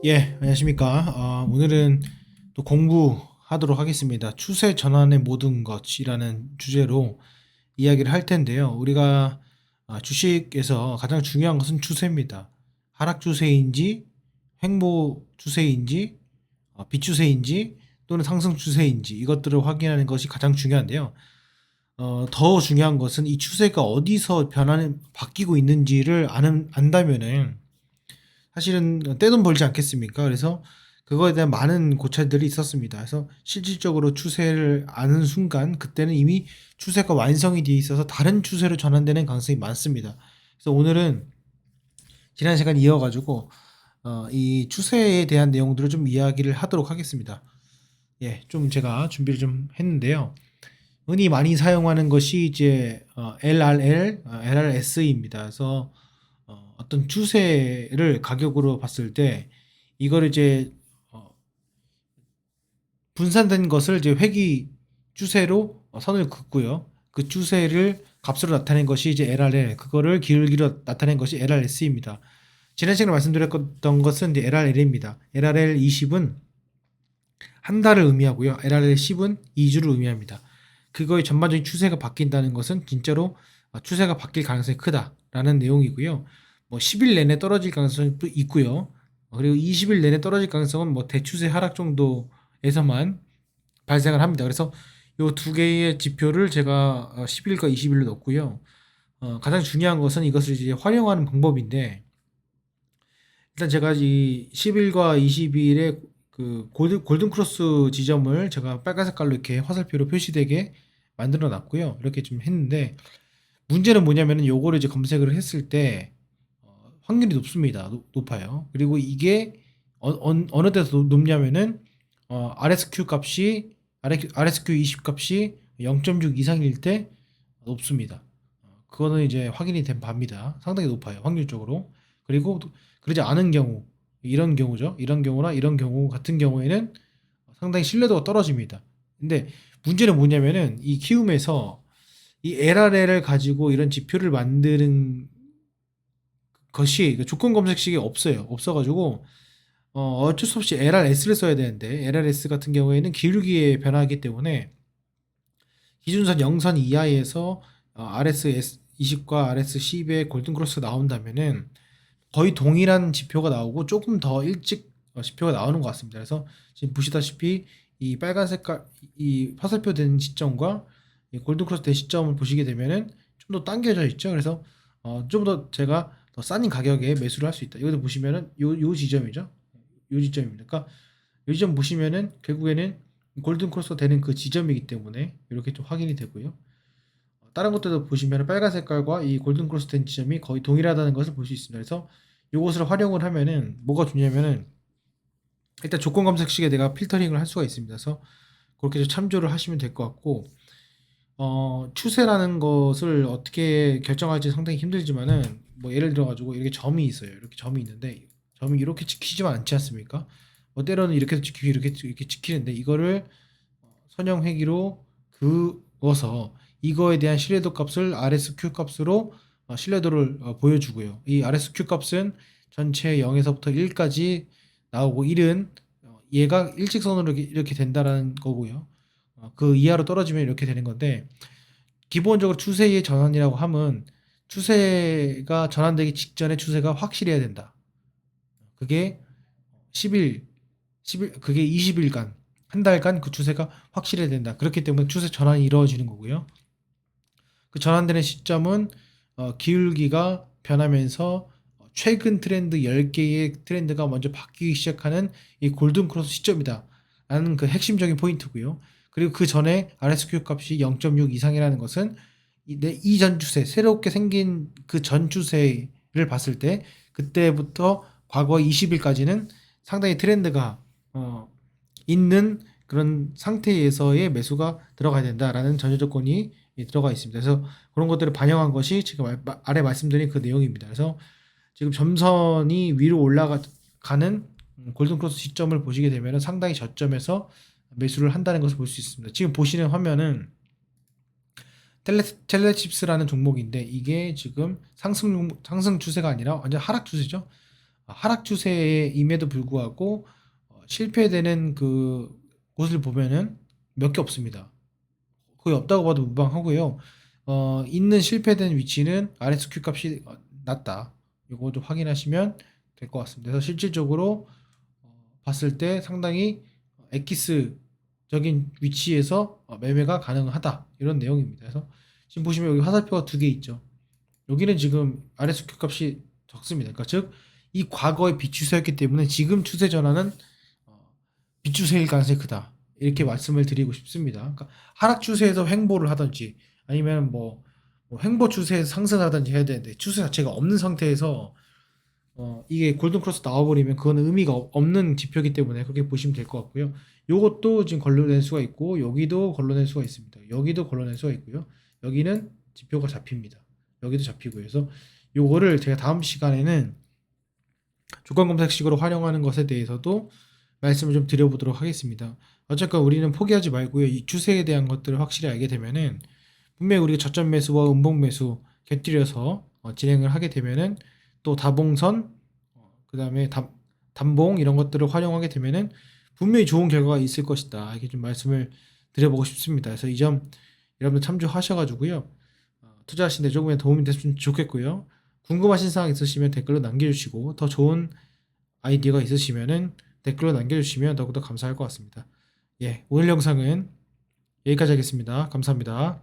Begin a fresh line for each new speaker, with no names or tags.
예, 안녕하십니까. 오늘은 또 공부하도록 하겠습니다. 추세 전환의 모든 것이라는 주제로 이야기를 할 텐데요. 우리가 주식에서 가장 중요한 것은 추세입니다. 하락 추세인지, 횡보 추세인지, 비추세인지, 또는 상승 추세인지 이것들을 확인하는 것이 가장 중요한데요. 더 중요한 것은 이 추세가 어디서 바뀌고 있는지를 안다면은 사실은 떼돈 벌지 않겠습니까? 그래서 그거에 대한 많은 고찰들이 있었습니다. 그래서 실질적으로 추세를 아는 순간 그때는 이미 추세가 완성이 되어 있어서 다른 추세로 전환되는 가능성이 많습니다. 그래서 오늘은 지난 시간 이어가지고 이 추세에 대한 내용들을 좀 이야기를 하도록 하겠습니다. 예, 좀 제가 준비를 좀 했는데요. 흔히 많이 사용하는 것이 이제 LRL, LRS입니다. 그래서 어떤 추세를 가격으로 봤을 때 이걸 이제 어, 분산된 것을 이제 회귀 추세로 선을 긋고요. 그 추세를 값으로 나타낸 것이 이제 LRL, 그거를 기울기로 나타낸 것이 LRS입니다. 지난 시간에 말씀드렸던 것은 이제 LRL입니다. LRL 20은 한 달을 의미하고요. LRL 10은 2주를 의미합니다. 그거의 전반적인 추세가 바뀐다는 것은 진짜로 추세가 바뀔 가능성이 크다라는 내용이고요. 뭐 10일 내내 떨어질 가능성도 있고요. 그리고 20일 내내 떨어질 가능성은 뭐 대추세 하락 정도에서만 발생을 합니다. 그래서 이 두 개의 지표를 제가 10일과 20일로 넣고요. 가장 중요한 것은 이것을 이제 활용하는 방법인데, 일단 제가 이 10일과 20일의 그 골든 크로스 지점을 제가 빨간 색깔로 이렇게 화살표로 표시되게 만들어 놨고요. 이렇게 좀 했는데, 문제는 뭐냐면은 요거를 이제 검색을 했을 때 확률이 높습니다. 높아요. 그리고 이게 어느 데서 높냐면은 RSQ 값이 RSQ 20 값이 0.6 이상일 때 높습니다. 그거는 이제 확인이 된 바입니다. 상당히 높아요. 확률적으로. 그리고 그러지 않은 경우, 이런 경우죠. 이런 경우나 이런 경우 같은 경우에는 상당히 신뢰도가 떨어집니다. 근데 문제는 뭐냐면은 이 키움에서 이 LRL을 가지고 이런 지표를 만드는 것이 그 조건 검색식이 없어요. 없어가지고 어쩔 수 없이 LRS를 써야 되는데, LRS 같은 경우에는 기울기에 변화하기 때문에 기준선 0선 이하에서 RS 20과 RS 10의 골든 크로스가 나온다면은 거의 동일한 지표가 나오고 조금 더 일찍 지표가 나오는 것 같습니다. 그래서 지금 보시다시피 이 빨간 색깔 이 화살표 된 시점과 이 골든 크로스 된 시점을 보시게 되면은 좀 더 당겨져 있죠. 그래서 좀 더 제가 더 싼 가격에 매수를 할 수 있다. 여기서 보시면은 요 지점이죠. 요 지점입니다. 그러니까 요 지점 보시면은 결국에는 골든 크로스가 되는 그 지점이기 때문에 이렇게 좀 확인이 되고요. 다른 것들도 보시면 빨간 색깔과 이 골든 크로스 된 지점이 거의 동일하다는 것을 볼 수 있습니다. 그래서 이것을 활용을 하면은 뭐가 좋냐면은 일단 조건 검색식에 내가 필터링을 할 수가 있습니다. 그래서 그렇게 좀 참조를 하시면 될 것 같고, 추세라는 것을 어떻게 결정할지 상당히 힘들지만은 뭐 예를 들어 가지고 이렇게 점이 있어요. 이렇게 점이 있는데 점이 이렇게 지키지만 않지 않습니까? 뭐 때로는 이렇게 지키고 이렇게 지키는데 이거를 선형 회기로 그어서 이거에 대한 신뢰도 값을 RSQ 값으로 신뢰도를 보여주고요. 이 RSQ 값은 전체 0에서부터 1까지 나오고 1은 얘가 일직선으로 이렇게 된다라는 거고요. 그 이하로 떨어지면 이렇게 되는 건데, 기본적으로 추세의 전환이라고 하면 추세가 전환되기 직전에 추세가 확실해야 된다. 그게 10일, 10일, 그게 20일간, 한 달간 그 추세가 확실해야 된다. 그렇기 때문에 추세 전환이 이루어지는 거고요. 그 전환되는 시점은 기울기가 변하면서 최근 트렌드 10개의 트렌드가 먼저 바뀌기 시작하는 이 골든 크로스 시점이다 라는 그 핵심적인 포인트고요. 그리고 그 전에 RSQ 값이 0.6 이상이라는 것은 이전 추세, 새롭게 생긴 그 전 추세를 봤을 때 그때부터 과거 20일까지는 상당히 트렌드가 있는 그런 상태에서의 매수가 들어가야 된다라는 전제 조건이 들어가 있습니다. 그래서 그런 것들을 반영한 것이 지금 아래 말씀드린 그 내용입니다. 그래서 지금 점선이 위로 올라가는 골든 크로스 시점을 보시게 되면 상당히 저점에서 매수를 한다는 것을 볼 수 있습니다. 지금 보시는 화면은 텔레칩스라는 종목인데 이게 지금 상승 추세가 아니라 완전 하락 추세죠. 하락 추세임에도 불구하고 실패되는 그 곳을 보면은 몇 개 없습니다. 거의 없다고 봐도 무방하고요. 있는 실패된 위치는 RSQ 값이 낮다. 이거 좀 확인하시면 될 것 같습니다. 그래서 실질적으로 봤을 때 상당히 엑기스적인 위치에서 매매가 가능하다. 이런 내용입니다. 그래서 지금 보시면 여기 화살표가 두 개 있죠. 여기는 지금 RSQ 값이 적습니다. 그러니까 즉 이 과거의 비추세였기 때문에 지금 추세 전환은 비추세일 가능성이 크다. 이렇게 말씀을 드리고 싶습니다. 그러니까 하락 추세에서 횡보를 하든지 아니면 뭐 횡보 추세에서 상승하든지 해야 되는데 추세 자체가 없는 상태에서 이게 골든 크로스 나와버리면 그거는 의미가 없는 지표이기 때문에 그렇게 보시면 될 것 같고요. 요것도 지금 걸러낼 수가 있고 여기도 걸러낼 수가 있습니다. 여기도 걸러낼 수가 있고요. 여기는 지표가 잡힙니다. 여기도 잡히고요. 그래서 요거를 제가 다음 시간에는 조건 검색식으로 활용하는 것에 대해서도 말씀을 좀 드려보도록 하겠습니다. 어쨌건 우리는 포기하지 말고요. 이 추세에 대한 것들을 확실히 알게 되면은 분명히 우리가 저점 매수와 음봉 매수 곁들여서 진행을 하게 되면은 또 다봉선 그다음에 단봉 이런 것들을 활용하게 되면은 분명히 좋은 결과가 있을 것이다. 이렇게 좀 말씀을 드려보고 싶습니다. 그래서 이 점 여러분들 참조하셔가지고요. 투자하시는데 조금의 도움이 됐으면 좋겠고요. 궁금하신 사항 있으시면 댓글로 남겨주시고 더 좋은 아이디어가 있으시면은 댓글로 남겨주시면 더욱더 감사할 것 같습니다. 예, 오늘 영상은 여기까지 하겠습니다. 감사합니다.